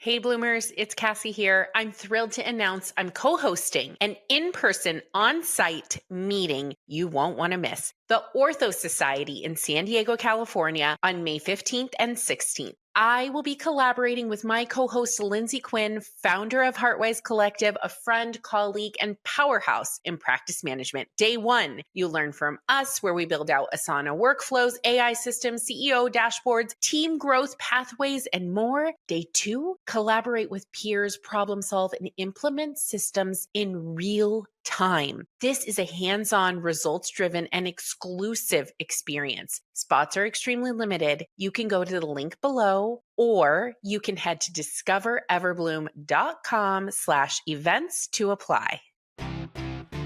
Hey Bloomers, it's Cassie here. I'm thrilled to announce I'm co-hosting an in-person on-site meeting you won't want to miss. The Ortho Society in San Diego, California on May 15th and 16th. I will be collaborating with my co-host, Lindsay Quinn, founder of Heartwise Collective, a friend, colleague, and powerhouse in practice management. Day one, you'll learn from us where we build out Asana workflows, AI systems, CEO dashboards, team growth pathways, and more. Day two, collaborate with peers, problem solve, and implement systems in real time. This is a hands-on, results-driven, and exclusive experience. Spots are extremely limited. You can go to the link below, or you can head to discovereverbloom.com/events to apply.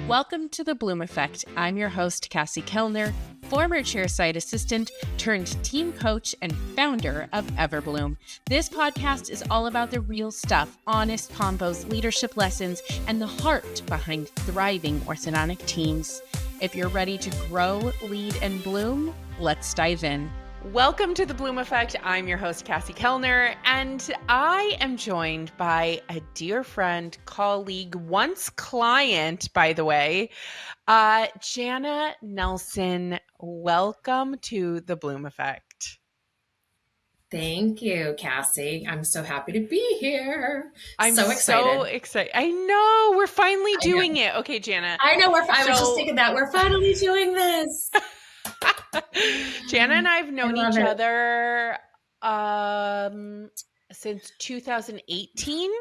Welcome to the Bloom Effect. I'm your host, Cassie Kellner, former chairside assistant turned team coach and founder of Everbloom. This podcast is all about the real stuff, honest combos, leadership lessons, and the heart behind thriving orthodontic teams. If you're ready to grow, lead, and bloom, let's dive in. Welcome to the Bloom Effect. I'm your host, Cassie Kellner, and I am joined by a dear friend, colleague, once client, by the way, Janna Nelson. Welcome to the Bloom Effect. Thank you, Cassie. I'm so happy to be here. I'm so excited. I know we're finally doing it. Okay, Janna. I know. I was just thinking that we're finally doing this. Janna and I've known each other since 2018.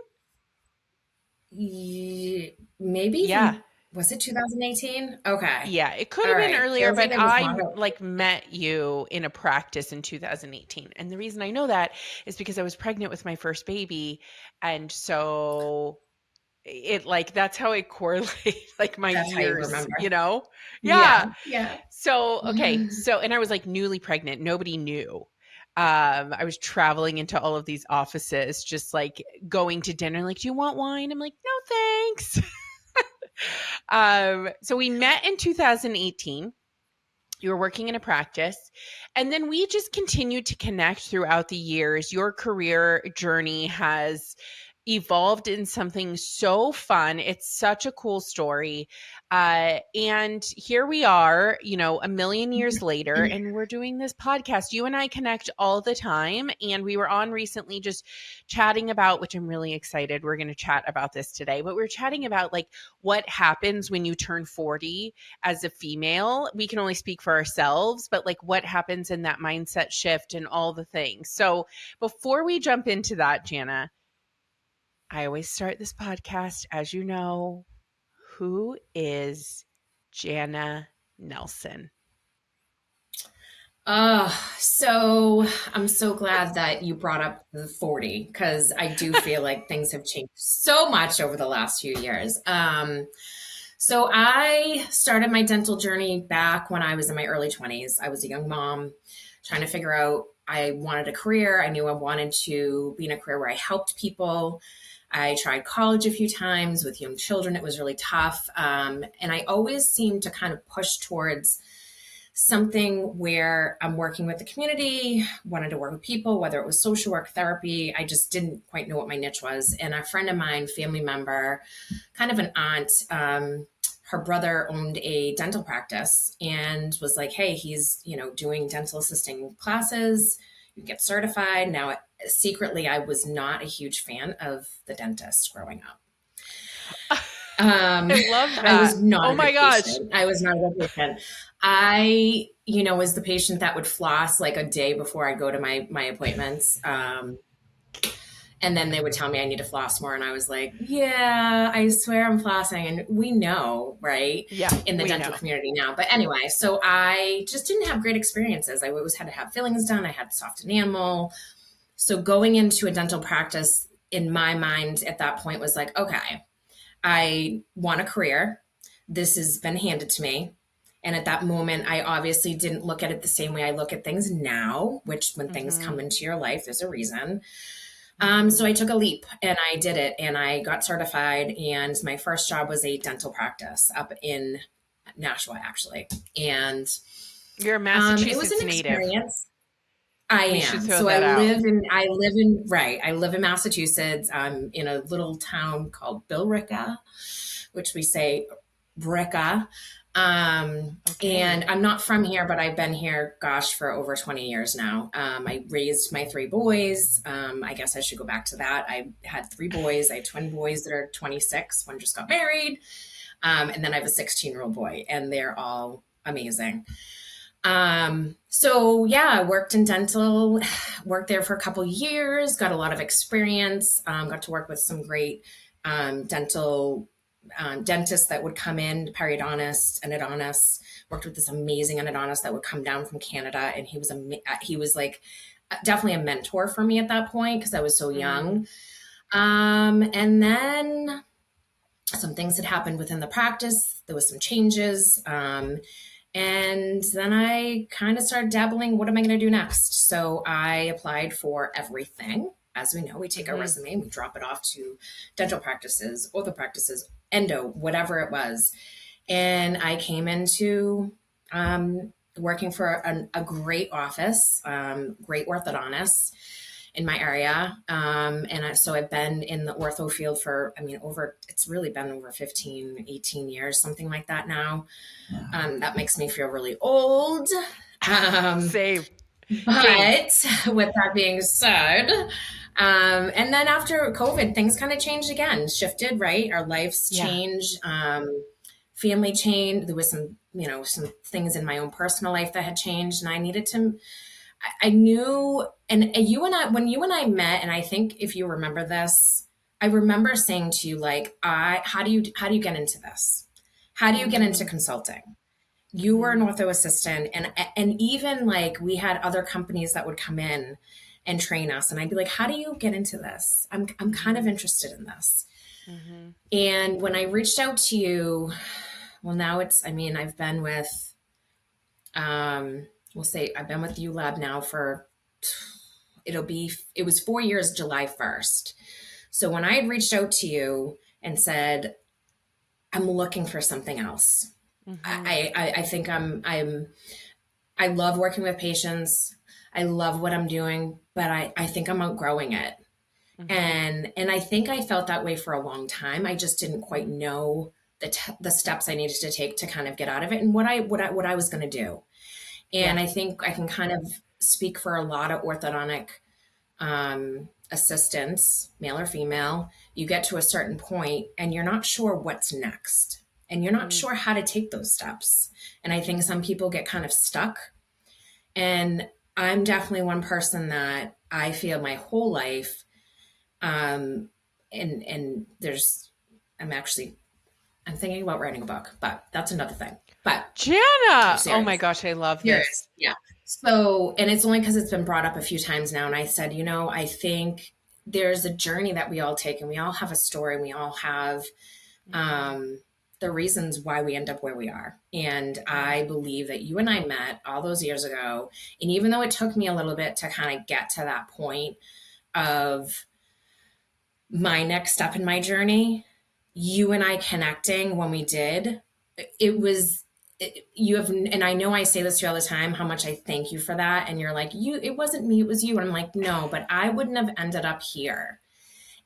Maybe. Yeah. Was it 2018? Okay. Yeah, it could have been earlier, but I met you in a practice in 2018. And the reason I know that is because I was pregnant with my first baby. And so that's how I correlate my years, you know? Yeah. So, okay. So, and I was newly pregnant. Nobody knew. I was traveling into all of these offices, just going to dinner, do you want wine? I'm like, no, thanks. So we met in 2018. You were working in a practice, and then we just continued to connect throughout the years. Your career journey has evolved in something so fun. It's such a cool story. And here we are, a million years later, and we're doing this podcast. You and I connect all the time, and we were on recently just chatting about, which I'm really excited. We're going to chat about this today, but we're chatting about what happens when you turn 40 as a female. We can only speak for ourselves, but what happens in that mindset shift and all the things. So before we jump into that, Janna, I always start this podcast, as you know. Who is Janna Nelson? So I'm so glad that you brought up the 40, because I do feel like things have changed so much over the last few years. So I started my dental journey back when I was in my early 20s. I was a young mom trying to figure out, I wanted a career. I knew I wanted to be in a career where I helped people. I tried college a few times with young children. It was really tough. And I always seemed to kind of push towards something where I'm working with the community, wanted to work with people, whether it was social work, therapy. I just didn't quite know what my niche was. And a friend of mine, family member, kind of an aunt, her brother owned a dental practice and was like, hey, he's, doing dental assisting classes. You get certified. Now, secretly, I was not a huge fan of the dentist growing up. I love that. I was not. Oh my gosh. Patient. I was not a good patient. I, was the patient that would floss a day before I go to my appointments. And then they would tell me I need to floss more. And I was like, yeah, I swear I'm flossing. And we know, right? Yeah. In the dental community now. But anyway, so I just didn't have great experiences. I always had to have fillings done. I had soft enamel. So going into a dental practice in my mind at that point was like, okay, I want a career. This has been handed to me. And at that moment, I obviously didn't look at it the same way I look at things now, which when things come into your life, there's a reason. So I took a leap and I did it and I got certified, and my first job was a dental practice up in Nashua, actually. And you're a Massachusetts it was an native. Experience. I We should am. throw So that out. I live in Massachusetts. I'm in a little town called Billerica, which we say Bricka. And Okay. I'm not from here, but I've been here, gosh, for over 20 years now. I raised my three boys. I guess I should go back to that. I had three boys. I had twin boys that are 26. One just got married. And then I have a 16-year-old boy, and they're all amazing. So yeah, I worked in dental, worked there for a couple years, got a lot of experience, got to work with some great dental dentists that would come in, periodontists, endodontists. Worked with this amazing endodontist that would come down from Canada, and he was like definitely a mentor for me at that point because I was so Mm, young. And then some things had happened within the practice. There was some changes. And then I kind of started dabbling. What am I going to do next? So I applied for everything. As we know, we take our hmm resume and we drop it off to dental practices, ortho practices, endo, whatever it was. And I came into working for a great office, great orthodontist in my area. So I've been in the ortho field for, I mean, it's really been over 15, 18 years, something like that now. That makes me feel really old. Um, Same. Same. but with that being said, and then after COVID, things kind of changed again, shifted, right? Our lives Yeah. changed. Family changed. There was some things in my own personal life that had changed, and I needed to. I knew, and when you and I met, and I think if you remember this, I remember saying to you, like, how do you get into this? How do you get into hmm consulting? You were an hmm ortho assistant, and even like we had other companies that would come in and train us, and I'd be like, how do you get into this? I'm kind of hmm interested in this. hmm And when I reached out to you, well, now I mean, I've been with, we'll say I've been with Ulab now for, it was 4 years, July 1st. So when I had reached out to you and said, I'm looking for something else. hmm I think I love working with patients. I love what I'm doing, but I think I'm outgrowing it. hmm And I think I felt that way for a long time. I just didn't quite know the steps I needed to take to kind of get out of it and what I was going to do. Yeah. And I think I can kind of speak for a lot of orthodontic assistants, male or female. You get to a certain point and you're not sure what's next, and you're not hmm sure how to take those steps. And I think some people get kind of stuck. And I'm definitely one person that I feel my whole life. Um, and there's, I'm actually, I'm thinking about writing a book, but that's another thing. But I'm Janna. Oh my serious. gosh, I love this. Serious. Yeah. So, and it's only because it's been brought up a few times now. And I said, I think there's a journey that we all take, and we all have a story, and we all have hmm um, the reasons why we end up where we are. And Yeah. I believe that you and I met all those years ago. And even though it took me a little bit to kind of get to that point of my next step in my journey, you and I connecting when we did, it was you have, and I know I say this to you all the time, how much I thank you for that. And you're like, it wasn't me, it was you. And I'm like, no, but I wouldn't have ended up here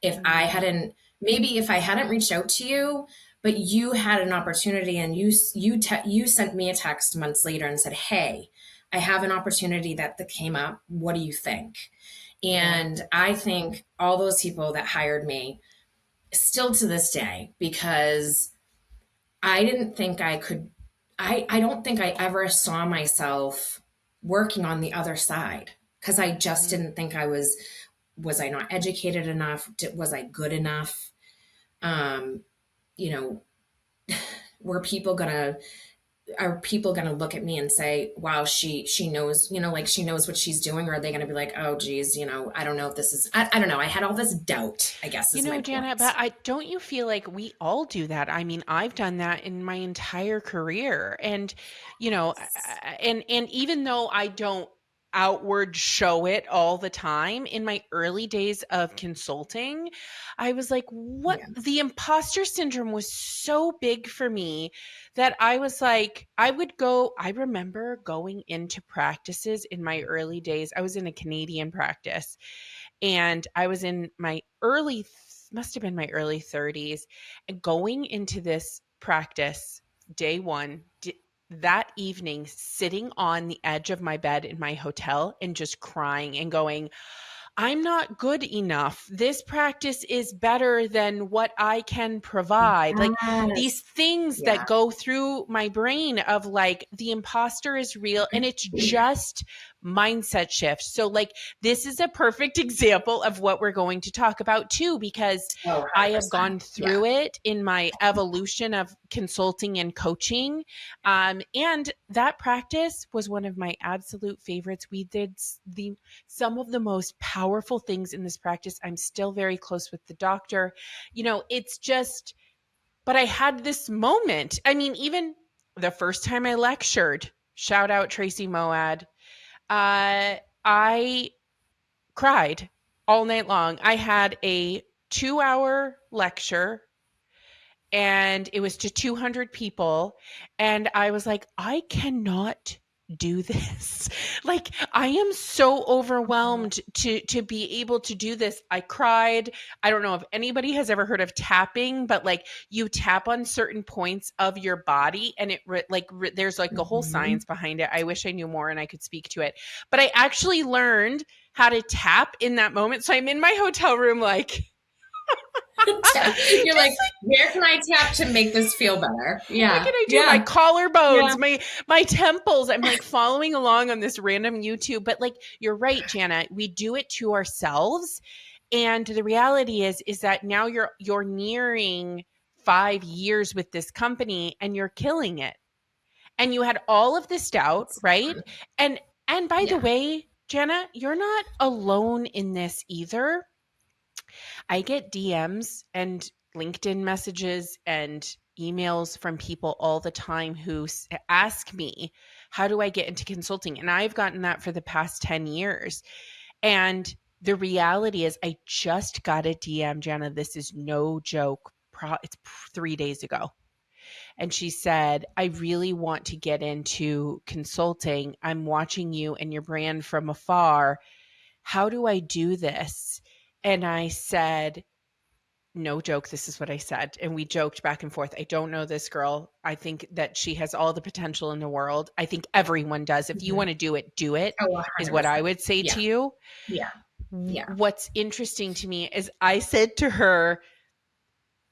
if I Mm, hadn't, maybe if I hadn't reached out to you, but you had an opportunity, and you sent me a text months later and said, hey, I have an opportunity that came up. What do you think? yeah. And I think all those people that hired me still to this day, because I didn't think I could, I don't think I ever saw myself working on the other side, because I just hmm didn't think was I not educated enough? Was I good enough? Um, you know, were people gonna, are people gonna look at me and say, wow, she knows, like she knows what she's doing? Or are they gonna be like, oh geez, I don't know if this is, I don't know. I had all this doubt, I guess is my Janna, point. but I don't you feel like we all do that? I mean, I've done that in my entire career. And, and even though I don't outward show it all the time. In my early days of consulting, I was like, what? Yeah. The imposter syndrome was so big for me that I was like, I remember going into practices in my early days. I was in a Canadian practice and I was in my must have been my early 30s, and going into this practice day one, that evening, sitting on the edge of my bed in my hotel and just crying and going, I'm not good enough. This practice is better than what I can provide. Like these Yes. things that Yeah. go through my brain of like the imposter is real, and it's just mindset shift. So like this is a perfect example of what we're going to talk about too, because Oh, I have 100%. gone Yeah. through it in my evolution of consulting and coaching. And that practice was one of my absolute favorites. We did some of the most powerful things in this practice. I'm still very close with the doctor. It's just, but I had this moment. I mean, even the first time I lectured, shout out Tracy Moad, I cried all night long. I had a 2-hour lecture and it was to 200 people, and I was like, I cannot do this. Like I am so overwhelmed to be able to do this. I cried. I don't know if anybody has ever heard of tapping, but like you tap on certain points of your body and there's like a whole Mhm. science behind it. I wish I knew more and I could speak to it, but I actually learned how to tap in that moment. So I'm in my hotel room like You're like, just where can I tap to make this feel better? what Yeah. can I do? My Yeah. Yeah. collarbones, my temples. I'm like following along on this random YouTube. But like you're right, Janna. We do it to ourselves. And the reality is that now you're nearing 5 years with this company and you're killing it. And you had all of this doubt, It's right? fun. And by the Yeah. way, Janna, you're not alone in this either. I get DMs and LinkedIn messages and emails from people all the time who ask me, how do I get into consulting? And I've gotten that for the past 10 years. And the reality is, I just got a DM, Janna. This is no joke. It's 3 days ago. And she said, I really want to get into consulting. I'm watching you and your brand from afar. How do I do this? And I said, no joke, this is what I said. And we joked back and forth. I don't know this girl. I think that she has all the potential in the world. I think everyone does. If you Mhm. want to do it, Oh, is what I 100%. would say to Yeah. you. Yeah. Yeah. What's interesting to me is I said to her,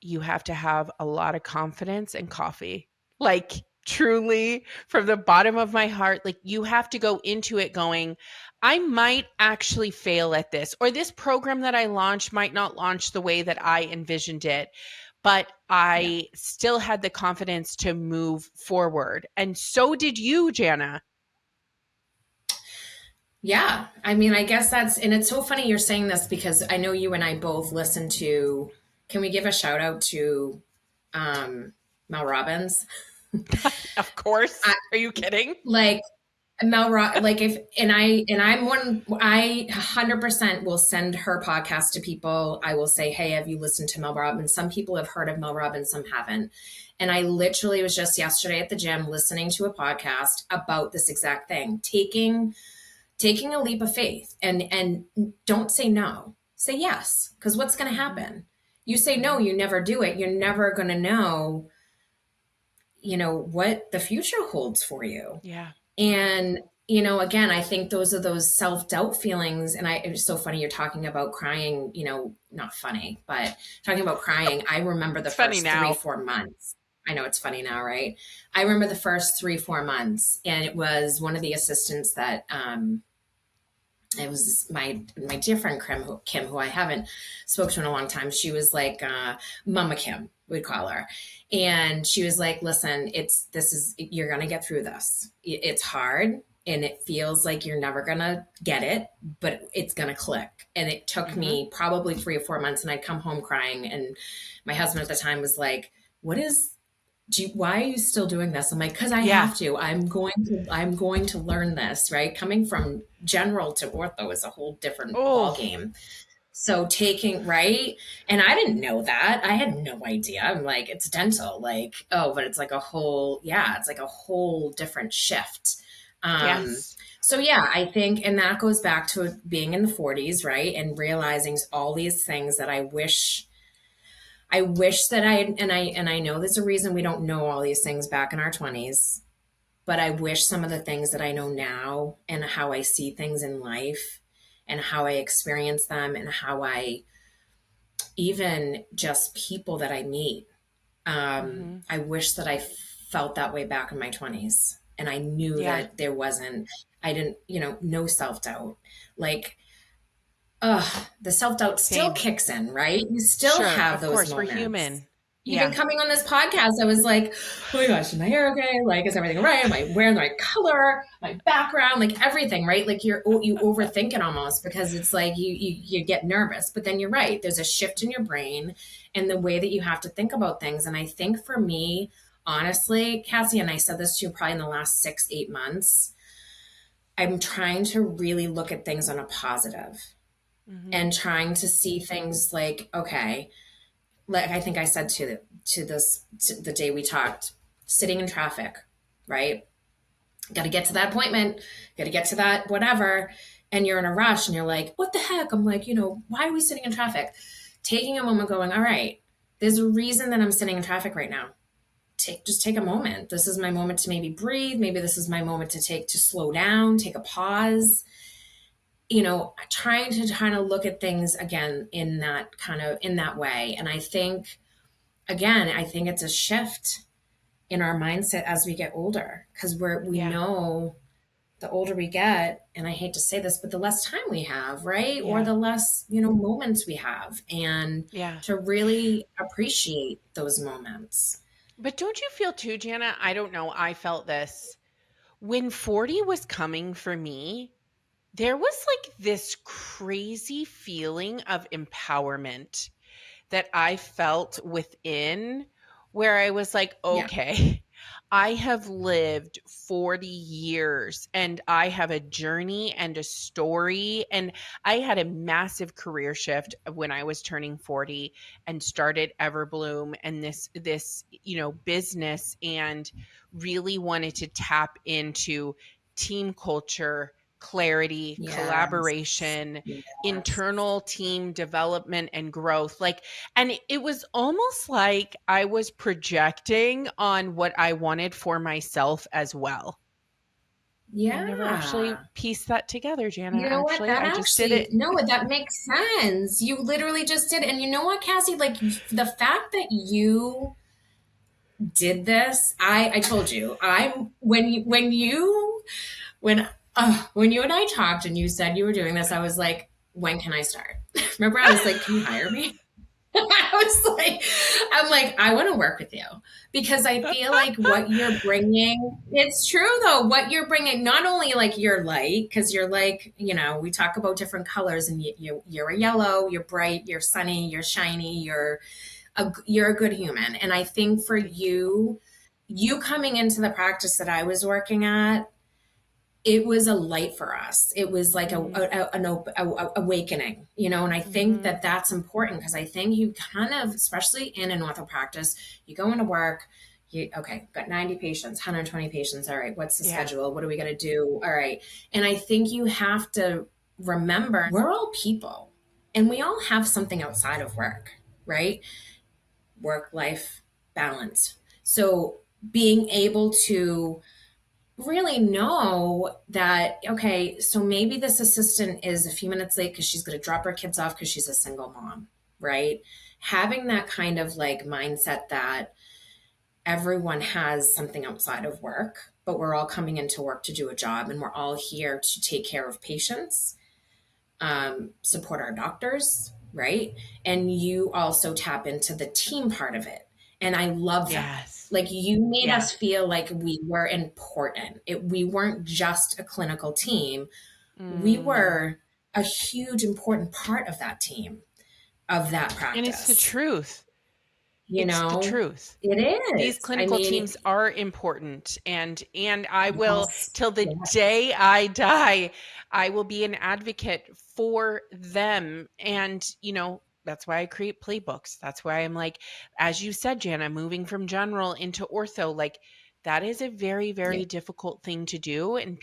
you have to have a lot of confidence and coffee. Like, truly, from the bottom of my heart, like, you have to go into it going, I might actually fail at this, or this program that I launched might not launch the way that I envisioned it, but Yeah. I still had the confidence to move forward. And so did you, Janna. Yeah. I mean, I guess and it's so funny you're saying this because I know you and I both listen to, can we give a shout out to um, Mel Robbins? Of course. I, Are you kidding? like, like if I'm one, I 100% will send her podcast to people. I will say, hey, have you listened to Mel Robbins? Some people have heard of Mel Robbins, some haven't. And I literally was just yesterday at the gym listening to a podcast about this exact thing, taking a leap of faith, and don't say no, say yes, because what's going to happen? You say no, you never do it. You're never going to know, what the future holds for you. Yeah. And, again, I think those are those self-doubt feelings. And it's so funny you're talking about crying, not funny, but talking about crying. I remember the It's funny first three, now. 4 months. I know it's funny now, right? I remember the first 3, 4 months, and it was one of the assistants that, it was my dear friend Kim, who I haven't spoke to in a long time. She was like Mama Kim, we'd call her, and she was like, "Listen, you're gonna get through this. It's hard, and it feels like you're never gonna get it, but it's gonna click." And it took Hmm. me probably 3 or 4 months, and I'd come home crying, and my husband at the time was like, "What is?" why are you still doing this? I'm like, because I Yeah. have to. I'm going to learn this, right? Coming from general to ortho is a whole different ball Oh, game. So taking, right? And I didn't know that. I had no idea. I'm like, it's dental. Like, oh, but it's like a whole, yeah, it's like a whole different shift. Um, yes. so yeah, I think, and that goes back to being in the 40s, right? And realizing all these things that I wish that I know there's a reason we don't know all these things back in our 20s, but I wish some of the things that I know now and how I see things in life and how I experience them and how I even just people that I meet. Hmm. I wish that I felt that way back in my 20s and I knew Yeah. that I didn't, no self doubt. Like, the self doubt still Same. kicks in, right? You still Sure. have Of those course. We're moments. human. Even Yeah. coming on this podcast, I was like, oh my gosh, is my hair okay? Like, is everything right? Am I wearing the right color? My background, like everything, right? Like you overthink it almost because it's like you get nervous. But then you're right. There's a shift in your brain and the way that you have to think about things. And I think for me, honestly, Cassie, and I said this to you probably in the last 6, 8 months, I'm trying to really look at things on a positive Hmm. and trying to see things like, okay, like I think I said to the day we talked, sitting in traffic, right? Got to get to that appointment, got to get to that whatever, and you're in a rush and you're like, what the heck? I'm like, why are we sitting in traffic? Taking a moment, going, all right, there's a reason that I'm sitting in traffic right now. Just take a moment. This is my moment to maybe breathe. Maybe this is my moment to slow down, take a pause. Trying to kind of look at things again in that way. And I think again, I think it's a shift in our mindset as we get older because we Yeah. know the older we get, and I hate to say this, but the less time we have, right? Or Yeah. the less, moments we have, and Yeah. to really appreciate those moments. But don't you feel too, Janna? I don't know. I felt this when 40 was coming for me. There was like this crazy feeling of empowerment that I felt within where I was like, Yeah. okay, I have lived 40 years and I have a journey and a story. And I had a massive career shift when I was turning 40 and started Everbloom and this business, and really wanted to tap into team culture, clarity, Yes. collaboration, Yes. internal team development and growth. Like, and it was almost like I was projecting on what I wanted for myself as well. I never actually Yeah. pieced that together, Janna. You know what? Actually, That I just did actually, it. no, that makes sense. You literally just did. And you know what, Cassie? Like the fact that you did this, I told you, when you and I talked and you said you were doing this, I was like, when can I start? Remember, I was like, can you hire me? I'm like, I want to work with you because I feel like what you're bringing, it's true though, what you're bringing, not only like you're light, because you're like, we talk about different colors and you're a yellow, you're bright, you're sunny, you're shiny, you're a good human. And I think for Thank you. you coming into the practice that I was working at, it was a light for us. It was like Hmm. an awakening, and I think Hmm. that that's important because I think you kind of, especially in an ortho practice, you go into work, okay, got 90 patients, 120 patients. All right, what's the Yeah. schedule? What are we going to do? All right. And I think you have to remember we're all people and we all have something outside of work, right? Work life balance. So being able to really know that, okay, so maybe this assistant is a few minutes late because she's going to drop her kids off because she's a single mom, right? Having that kind of like mindset that everyone has something outside of work, but we're all coming into work to do a job and we're all here to take care of patients, support our doctors, right? And you also tap into the team part of it. And I love that. Yes. Like you made Yeah. us feel like we were important. We weren't just a clinical team. We Mm. were a huge important part of that team, of that And it's the practice. truth. you It's the know? truth. It These is. I clinical mean, teams are important, and I will, yes, till the yes. day I die, I will be an advocate for them. And that's why I create playbooks. That's why I'm like, as you said, Janna, moving from general into ortho, like that is a very, Yeah, very difficult thing to do. And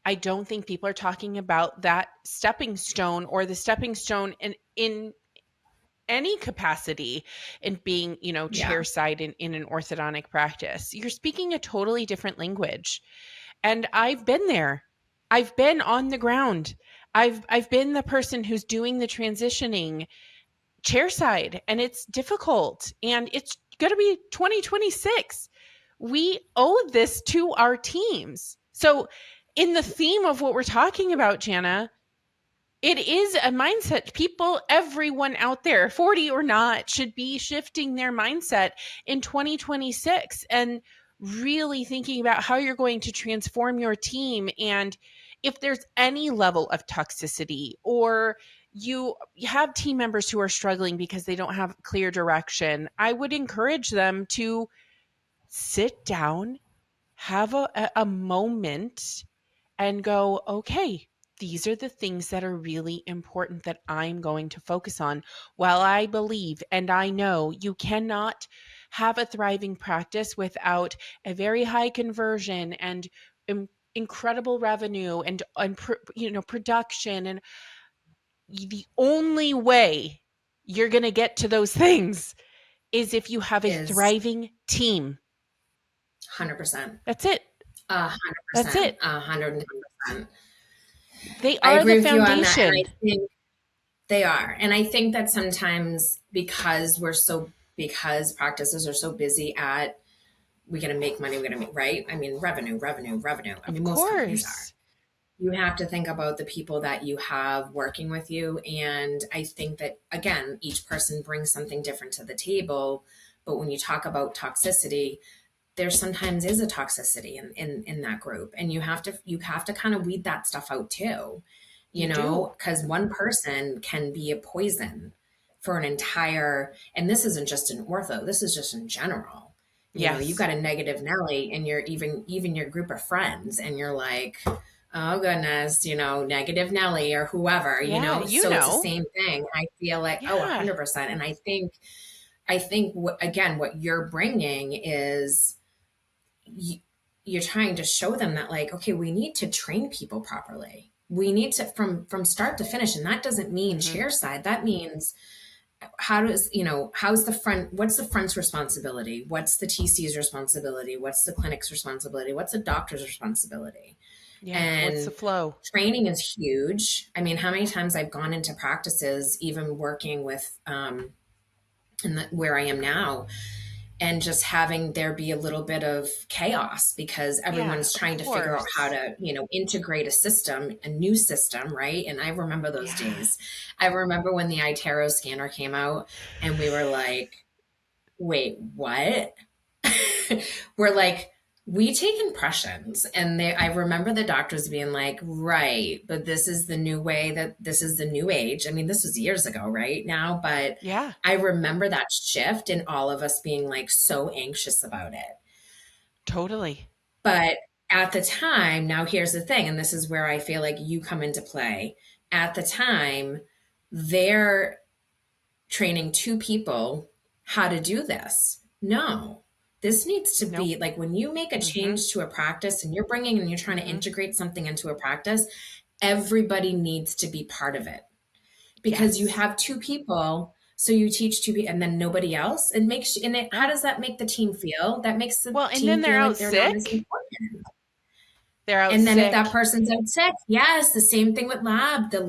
I don't think people are talking about that stepping stone, or the stepping stone in any capacity in being, yeah, chair side in an orthodontic practice. You're speaking a totally different language. And I've been there. I've been on the ground. I've been the person who's doing the transitioning chairside, and it's difficult, and it's going to be 2026. We owe this to our teams. So in the theme of what we're talking about, Janna, it is a mindset. People, everyone out there, 40 or not, should be shifting their mindset in 2026 and really thinking about how you're going to transform your team. And if there's any level of toxicity, or you have team members who are struggling because they don't have clear direction, I would encourage them to sit down, have a moment, and go, okay, these are the things that are really important that I'm going to focus on. While I believe and I know you cannot have a thriving practice without a very high conversion and incredible revenue and production, and the only way you're going to get to those things is if you have a is thriving team. 100%. That's it. That's 100%. it. 110%. They I are agree the with you on that. And I foundation. think they are. And I think that sometimes because practices are so busy at, we're going to make money, we're going to make, right? I mean, revenue, revenue, revenue. I Of mean, most companies are. course. You have to think about the people that you have working with you. And I think that, again, each person brings something different to the table. But when you talk about toxicity, there sometimes is a toxicity in that group. And you have to kind of weed that stuff out too, You do. because one person can be a poison for an entire, and this isn't just in ortho, this is just in general. You Yes. got a negative Nelly and you're even your group of friends, and you're like, oh goodness, negative Nelly or whoever, Yeah, so it's the same thing. I feel like, oh, Yeah. 100%. And I think again, what you're bringing is you're trying to show them that, like, okay, we need to train people properly. We need to, from start to finish. And that doesn't mean Mhm. chair side. That means, how's the front, what's the front's responsibility? What's the TC's responsibility? What's the clinic's responsibility? What's the doctor's responsibility? Yeah. What's the And flow? training is huge. I mean, how many times I've gone into practices, even working with, where I am now, and just having there be a little bit of chaos because Yeah, everyone's of trying to figure out how course. to, integrate a new system, right? And I remember those Yeah. days. I remember when the iTero scanner came out and we were like, wait, what? We're like, we take impressions. And I remember the doctors being like, right, but this is the new way, that this is the new age. I mean, this was years ago, right now, but Yeah. I remember that shift and all of us being like so anxious about it. Totally. But at the time, now here's the thing, and this is where I feel like you come into play. At the time, they're training two people how to do this. No, this needs to Nope. be like, when you make a Mhm. change to a practice and you're bringing and you're trying to Mhm. integrate something into a practice, everybody needs to be part of it, because you Yes. have two people. So you teach two people and then nobody else. It makes, and how No. does that make the team feel? That makes the Well, and team then they're feel out like they're not as sick. important. They're out And then if that sick. person's out sick, yes, the same thing with all the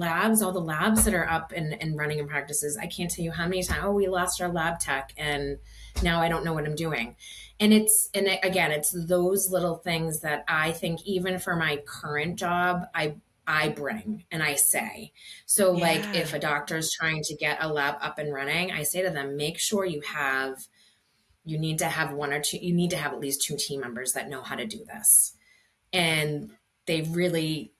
labs that are up and running in practices. I can't tell you how many times, oh, we lost our lab tech and now I don't know what I'm doing. Again, it's those little things that I think, even for my current job, I bring and I say. So like, if Yeah. a doctor is trying to get a lab up and running, I say to them, make sure you need to have one or two, you need to have at least two team members that know how to do this. And they really,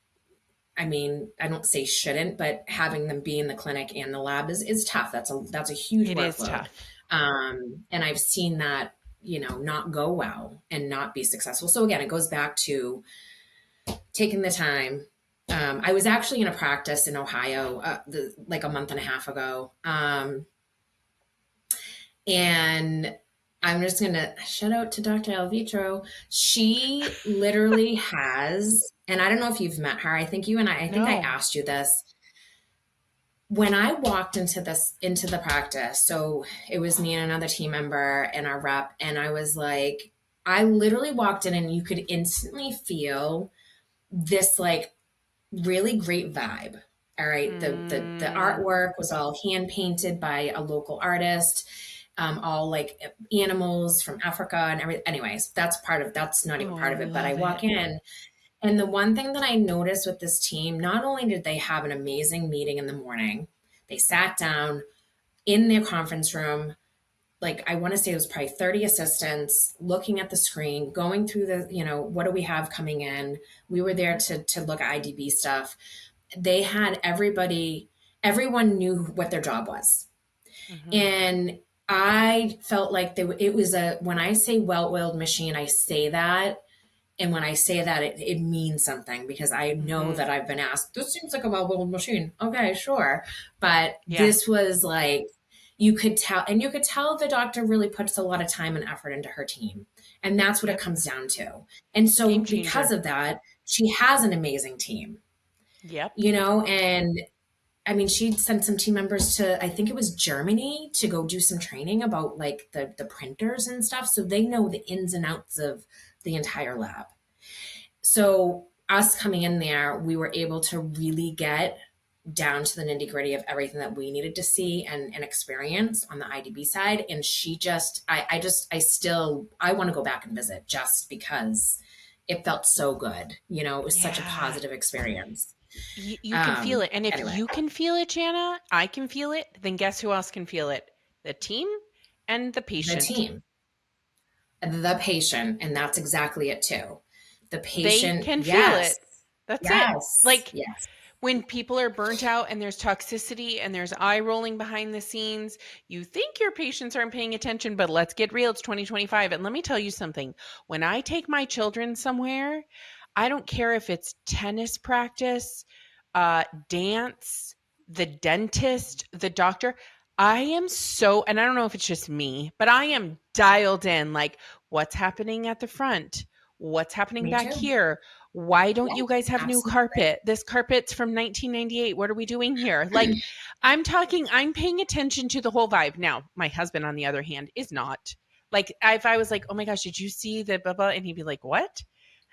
I mean, I don't say shouldn't, but having them be in the clinic and the lab is tough. That's a huge It is workload. tough. And I've seen that, not go well and not be successful. So again, it goes back to taking the time. I was actually in a practice in Ohio, like a month and a half ago. And I'm just going to shout out to Dr. Alvitro. She literally has, and I don't know if you've met her. I think I think I No. asked you this. When I walked into the practice, so it was me and another team member and our rep, and I was like, I literally walked in and you could instantly feel this like really great vibe. All right. The Mm, artwork was all hand painted by a local artist, all like animals from Africa and everything. Anyways, that's not even oh, I part of it. But I love walk it. in, and the one thing that I noticed with this team, not only did they have an amazing meeting in the morning, they sat down in their conference room, like I want to say it was probably 30 assistants looking at the screen, going through what do we have coming in? We were there Hmm. to look at IDB stuff. They had everyone knew what their job was. Hmm. And I felt like it was when I say well-oiled machine, I say that. And when I say that, it means something because I know Hmm. that I've been asked, this seems like a well-oiled machine. Okay, sure. But Yeah. this was like, you could tell, and you could tell the doctor really puts a lot of time and effort into her team. And that's what it Yep. comes down to. And so Game because changer. of that, she has an amazing team, Yep. and I mean, she sent some team members to, I think it was Germany, to go do some training about like the printers and stuff. So they know the ins and outs of the entire lab. So us coming in there, we were able to really get down to the nitty gritty of everything that we needed to see and experience on the IDB side. And she just, I want to go back and visit just because it felt so good. It was such a Yeah. positive experience. You can feel it. And if Anyway, you can feel it, Janna, I can feel it, then guess who else can feel it? The team and the the patient. team, the patient, and that's exactly it too. The They patient, can feel yes, it. That's it. yes, Like yes, when people are burnt out and there's toxicity and there's eye rolling behind the scenes, you think your patients aren't paying attention, but let's get real. It's 2025. And let me tell you something. When I take my children somewhere, I don't care if it's tennis practice, dance, the dentist, the doctor. I am so, and I don't know if it's just me, but I am dialed in like what's happening at the front, what's happening me back too. here, why don't Yeah, you guys have new absolutely. carpet? This carpet's from 1998. What are we doing here? Like, I'm paying attention to the whole vibe. Now, my husband, on the other hand, is not. Like, if I was like, oh my gosh, did you see the blah, blah? And he'd be like, what?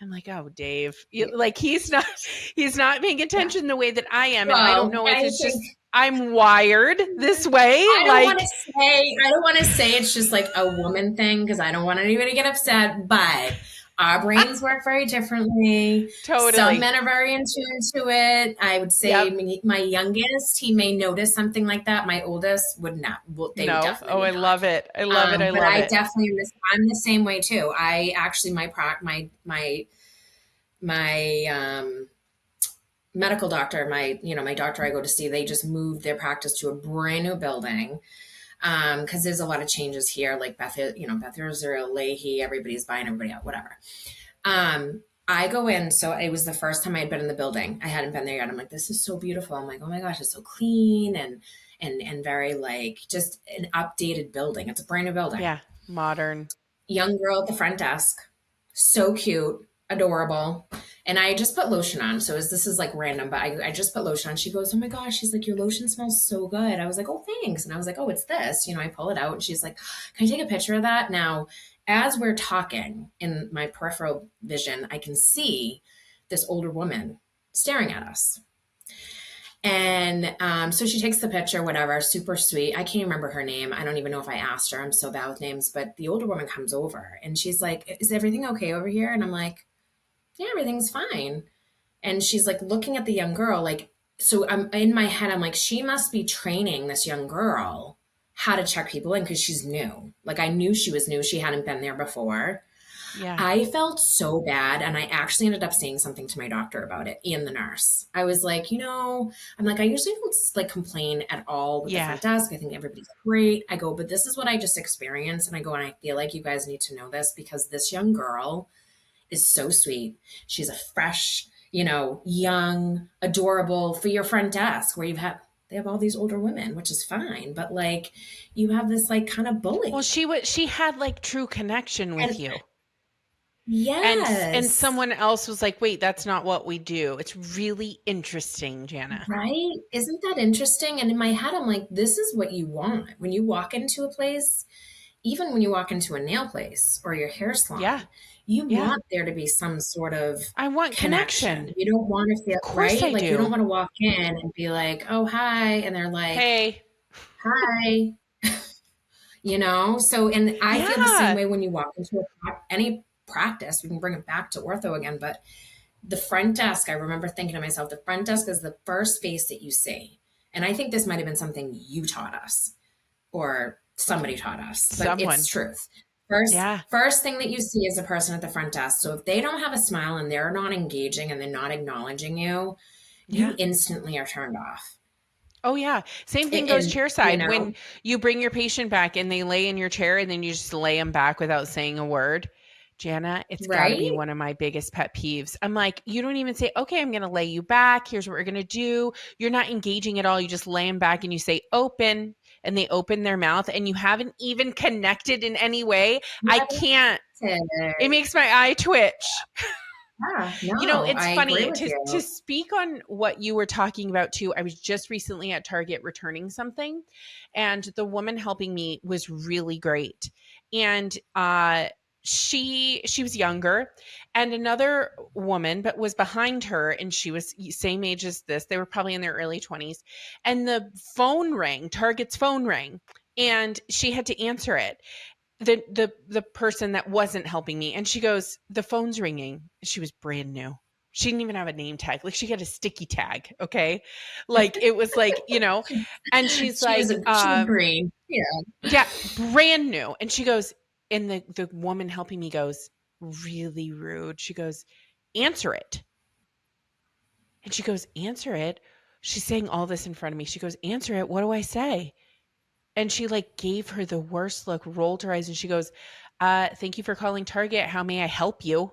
I'm like, oh, Dave. Yeah. Like, he's not paying Yeah. attention the way that I am. And I don't Well, know if I it's think just I'm wired this way. Like, I don't want to say it's just like a woman thing because I don't want anybody to get upset, but our brains work very differently. Some totally. men are very in tune to it. I would say Yep. my youngest, he may notice something like that. My oldest would not. Well, they would No. definitely Oh, I would not. love it. I love it. I But love I it. definitely I'm the same way too. I actually my medical doctor, my doctor I go to see, they just moved their practice to a brand new building. Because there's a lot of changes here, like Beth Israel, Leahy, everybody's buying everybody out, whatever. I go in, so it was the first time I had been in the building. I hadn't been there yet. I'm like, this is so beautiful. I'm like, oh my gosh, it's so clean and very like just an updated building. It's a brand new building. Yeah. Modern. Young girl at the front desk, so cute, adorable. And I just put lotion on. So this is like random, but I just put lotion on. She goes, oh my gosh. She's like, your lotion smells so good. I was like, oh, thanks. And I was like, oh, it's this. I pull it out and she's like, can I take a picture of that? Now, as we're talking in my peripheral vision, I can see this older woman staring at us. And so she takes the picture, whatever, super sweet. I can't remember her name. I don't even know if I asked her. I'm so bad with names. But the older woman comes over and she's like, is everything okay over here? And I'm like, yeah, everything's fine. And she's like looking at the young girl, like, so I'm in my head, I'm like, she must be training this young girl how to check people in because she's new. Like, I knew she was new. She hadn't been there before. Yeah. I felt so bad. And I actually ended up saying something to my doctor about it and the nurse. I was like, I'm like, I usually don't like complain at all with the Yeah. front desk. I think everybody's great. I go, but this is what I just experienced. And I go, and I feel like you guys need to know this because this young girl is so sweet. She's a fresh, young, adorable for your front desk where they have all these older women, which is fine, but like you have this like kind of Well, bully. she had like true connection with And you. And yes, someone else was like, "Wait, that's not what we do." It's really interesting, Janna. right? Isn't that interesting? And in my head, I'm like, this is what you want when you walk into a place, even when you walk into a nail place or your hair Yeah. salon, you Yeah. want there to be some sort of I want connection. connection. You don't want to feel Of course right. I Like you don't do. want to walk in and be like, oh, hi. And they're like, Hey. hi, So, and I feel the same Yeah. way when you walk into any practice. We can bring it back to ortho again, but the front desk, I remember thinking to myself, the front desk is the first face that you see. And I think this might have been something you taught us or somebody taught us, but it's Someone. truth. First, Yeah. first thing that you see is a person at the front desk. So if they don't have a smile and they're not engaging and they're not acknowledging you, Yeah. you instantly are turned off. Oh, yeah. Same thing goes And, chairside. When you bring your patient back and they lay in your chair and then you just lay them back without saying a word, Janna, it's got to be right? one of my biggest pet peeves. I'm like, you don't even say, okay, I'm going to lay you back. Here's what we're going to do. You're not engaging at all. You just lay them back and you say, open, and they open their mouth and you haven't even connected in any way. I can't. It makes my eye twitch. Yeah, It's I agree funny with to you. speak on what you were talking about too. I was just recently at Target returning something, and the woman helping me was really great. And she was younger, and another woman but was behind her, and she was same age as this. They were probably in their early 20s, and the phone rang, Target's phone rang, and she had to answer it, the person that wasn't helping me, and she goes, the phone's ringing. She was brand new. She didn't even have a name tag. Like, she got a sticky tag. Okay. Like, it was like, and she's like, She was green. Yeah. yeah, brand new. And she goes, and the woman helping me goes, really rude. She goes, answer it. And she goes, answer it. She's saying all this in front of me. She goes, answer it. What do I say? And she like gave her the worst look, rolled her eyes, and she goes, thank you for calling Target. How may I help you?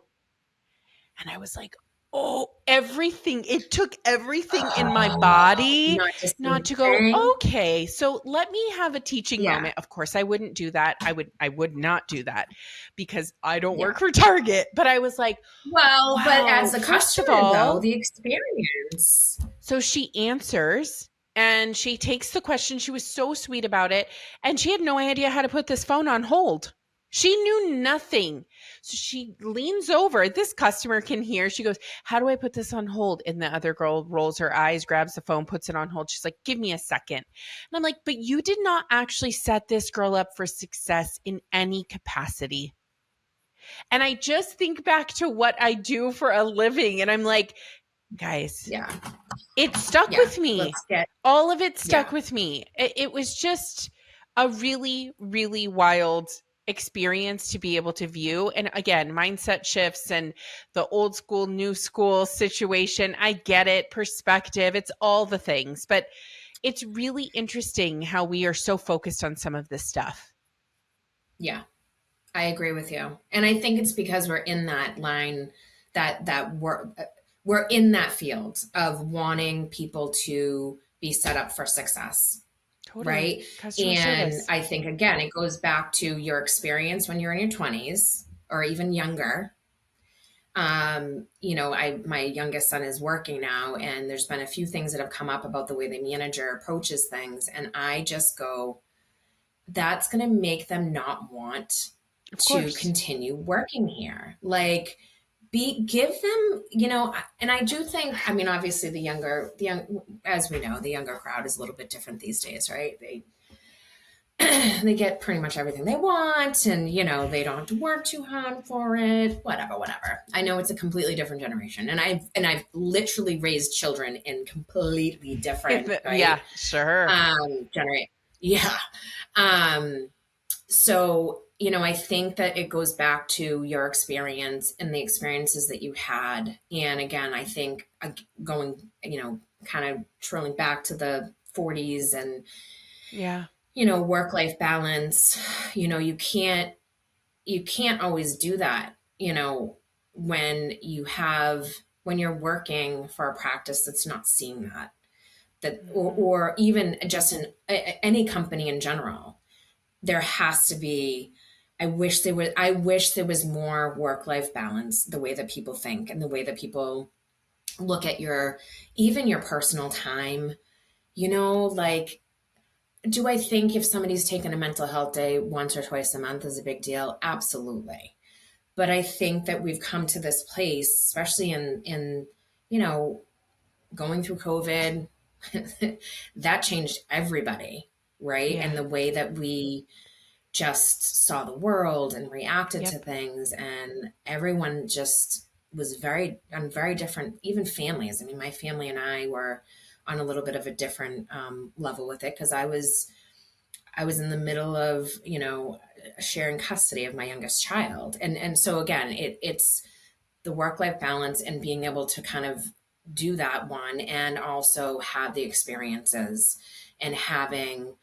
And I was like, oh, everything. It took everything in my body Not just not to go, anything. okay, so let me have a teaching Yeah, moment. Of course, I wouldn't do that. I would not do that because I don't yeah. work for Target. But I was like, Well, but wow, as a first of customer, though, all, the experience. so she answers and she takes the question. She was so sweet about it. And she had no idea how to put this phone on hold. She knew nothing. So she leans over. This customer can hear. She goes, how do I put this on hold? And the other girl rolls her eyes, grabs the phone, puts it on hold. She's like, give me a second. And I'm like, but you did not actually set this girl up for success in any capacity. And I just think back to what I do for a living. And I'm like, guys, Yeah, it stuck yeah. with me. Let's get, All of it stuck yeah, with me. It was just a really, really wild experience to be able to view. And again, mindset shifts and the old school, new school situation. I get it. Perspective. It's all the things. But it's really interesting how we are so focused on some of this stuff. yeah. I agree with you, and I think it's because we're in that line that we're in that field of wanting people to be set up for success, Totally. right? Customer And service. I think again, it goes back to your experience when you're in your 20s or even younger. My youngest son is working now, and there's been a few things that have come up about the way the manager approaches things, and I just go, that's going to make them not want Of to course. continue working here. Like, give them, and I do think, I mean, obviously the young, as we know, the younger crowd is a little bit different these days, right? They get pretty much everything they want, and they don't have to work too hard for it, whatever. I know it's a completely different generation, and I've literally raised children in completely different, right? Yeah, sure. Generate. Yeah. um So, I think that it goes back to your experience and the experiences that you had. And again, I think going, kind of trilling back to the 40s and, Yeah. work life balance, you can't always do that, when when you're working for a practice that's not seeing that, Mhm. or even just in any company in general. There has to be, I wish there was more work life balance, the way that people think and the way that people look at even your personal time. Like, do I think if somebody's taken a mental health day once or twice a month is a big deal? Absolutely. But I think that we've come to this place, especially in you know going through COVID, that changed everybody, right? Yeah. And the way that we just saw the world and reacted to Yep. things, and everyone just was very on very different, even families. I mean, my family and I were on a little bit of a different level with it, because I was in the middle of, sharing custody of my youngest child. And so again, it's the work life balance and being able to kind of do that one, and also have the experiences, and having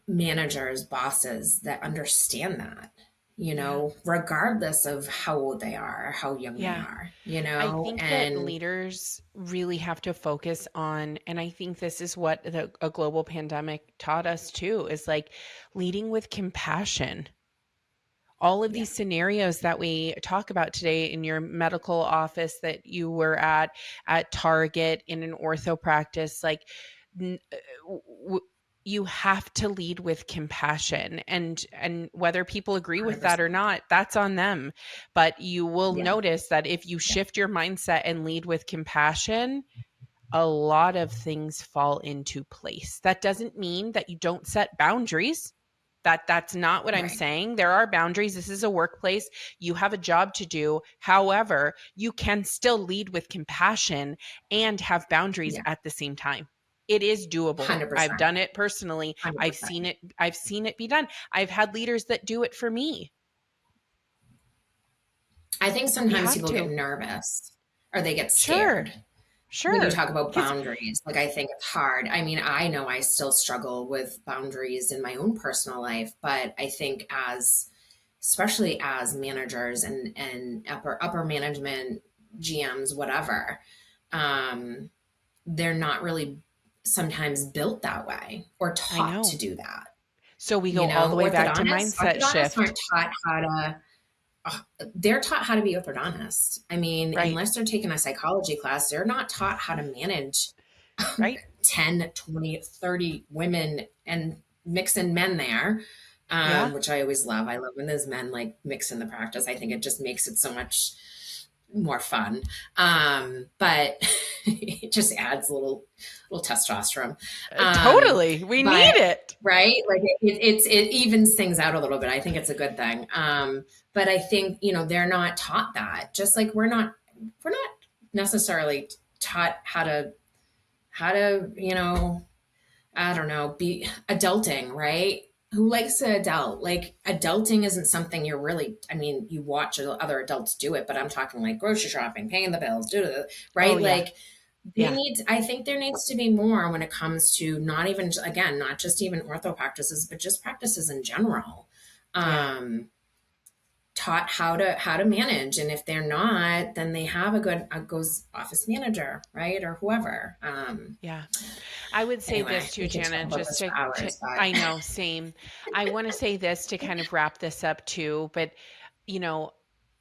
managers, bosses that understand that, Yeah. regardless of how old they are, how young they Yeah. are, I think that and leaders really have to focus on, and I think this is what a global pandemic taught us too, is like leading with compassion. All of yeah, these scenarios that we talk about today in your medical office that you were at Target, in an ortho practice, like n- uh, w- you have to lead with compassion, and whether people agree with that 100%. or not, that's on them. But you will Yeah, notice that if you yeah, shift your mindset and lead with compassion, a lot of things fall into place. That doesn't mean that you don't set boundaries. That's not what I'm right. saying. There are boundaries. This is a workplace. You have a job to do. However, you can still lead with compassion and have boundaries Yeah, at the same time. It is doable. I've 100%. done it personally. I've 100%. seen it. I've seen it be done. I've had leaders that do it for me. I think We sometimes have people get to. nervous, or they get Sure. scared when you Sure. talk about Cuz boundaries. Like, I think it's hard. I mean, I know I still struggle with boundaries in my own personal life, but I think especially as managers and upper management, GMs, whatever, um, they're not really sometimes built that way or I taught to know. do that. So we go all the way back to mindset Orthodontists shift. aren't taught how to, they're taught how to be orthodontist. I mean, Right. unless they're taking a psychology class, they're not taught how to manage Right. 10, 20, 30 women and mix in men there, Yeah. which I always love. I love when those men like mix in the practice. I think it just makes it so much more fun. But it just adds a little testosterone. Totally. We need But it. right, like it evens things out a little bit. I think it's a good thing. But I think they're not taught that. Just like we're not necessarily taught how to I don't know, be adulting, right? Who likes to adult? Like, adulting isn't something you're really, I mean, you watch other adults do it, but I'm talking like grocery shopping, paying the bills, Oh right? yeah. Like, Yeah. I think there needs to be more when it comes to not even, again, not just even ortho practices, but just practices in general. Yeah. Um, Taught how to manage, and if they're not, then they have a goes office manager, right, or whoever. Yeah. I would say Anyway, this too, we could talk Janna, about just this for to hours, I but know, same. I want to say this to kind of wrap this up too, but you know,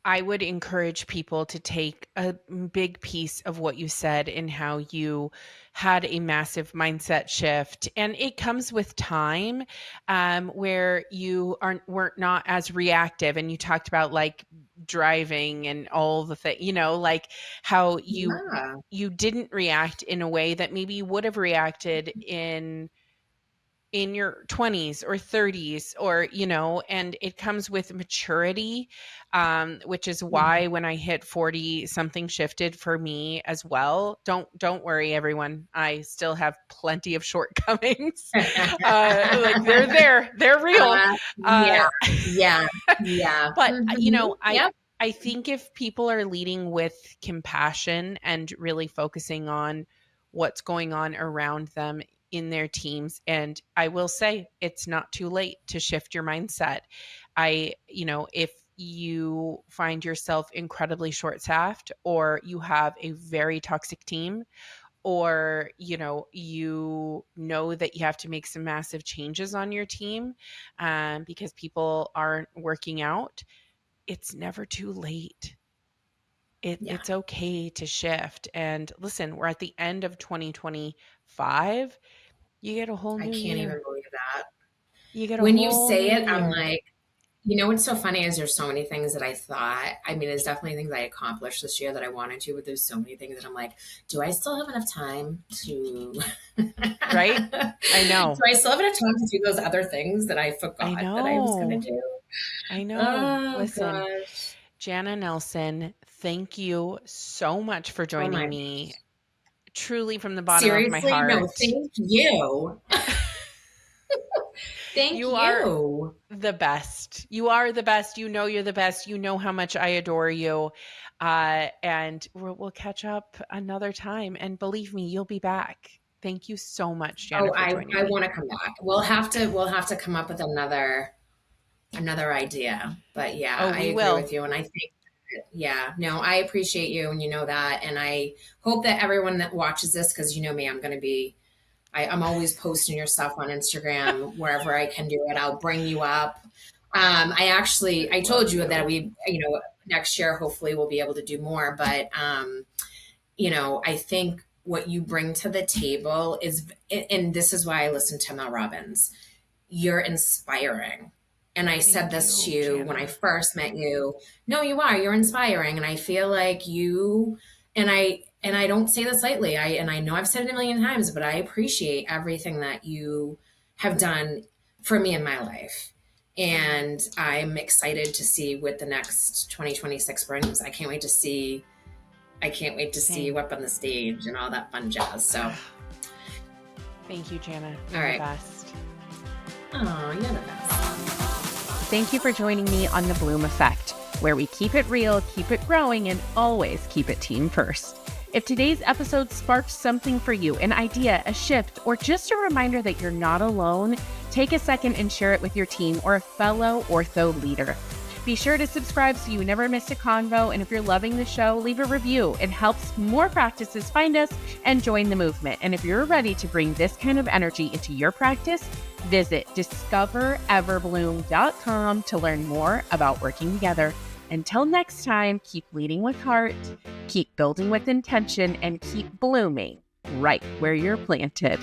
I would encourage people to take a big piece of what you said and how you had a massive mindset shift. And it comes with time, where you weren't not as reactive. And you talked about like driving and all the thing, like how yeah, you didn't react in a way that maybe you would have reacted in in your 20s or 30s, or, and it comes with maturity, which is Yeah. why when I hit 40, something shifted for me as well. Don't worry, everyone. I still have plenty of shortcomings. Like they're real. Yeah, Uh, yeah, yeah. but Yep, I think if people are leading with compassion and really focusing on what's going on around them in their teams, and I will say it's not too late to shift your mindset. If you find yourself incredibly short staffed, or you have a very toxic team, or that you have to make some massive changes on your team, because people aren't working out, it's never too late. yeah. It's okay to shift. And listen, we're at the end of 2025. You get a whole I new can't even year. believe that. You get a When you whole say new it, I'm year. like, what's so funny is there's so many things that I thought, there's definitely things I accomplished this year that I wanted to, but there's so many things that I'm like, do I still have enough time to, do Right? I know. I still have enough time to do those other things that I I forgot that I was going know. to do? I know. Oh Listen, gosh. Janna Nelson, thank you so much for Oh joining my me. Truly from the bottom of my Seriously? No, heart. thank you. Thank You are you. the best. You are the best. You're the best. You know how much I adore you. And we'll catch up another time. And believe me, you'll be back. Thank you so much, Oh, Janna, for joining I me. want to come back. We'll have to come up with another idea. But yeah, Oh, I we agree with will. you. And I think, yeah, no, I appreciate you and you know that. And I hope that everyone that watches this, because you know me, I'm always posting your stuff on Instagram wherever I can do it. I'll bring you up. I Love told you that you. next year, hopefully we'll be able to do more. But, I think what you bring to the table is, and this is why I listen to Mel Robbins, you're inspiring. And I said Thank this to you, you when I Janna. first met you. No, you're inspiring. And I feel like and I don't say this lightly. I know I've said it a million times, but I appreciate everything that you have done for me in my life. And I'm excited to see what the next 2026 brings. I can't wait to see you Same. up on the stage and all that fun jazz. So, Thank you, Janna. all You're the right. best. Oh, you're the best. Thank you for joining me on The Bloom Effect, where we keep it real, keep it growing, and always keep it team first. If today's episode sparked something for you, an idea, a shift, or just a reminder that you're not alone, take a second and share it with your team or a fellow Ortho leader. Be sure to subscribe so you never miss a convo, and if you're loving the show, leave a review. It helps more practices find us and join the movement. And if you're ready to bring this kind of energy into your practice, visit discovereverbloom.com to learn more about working together. Until next time, keep leading with heart, keep building with intention, and keep blooming right where you're planted.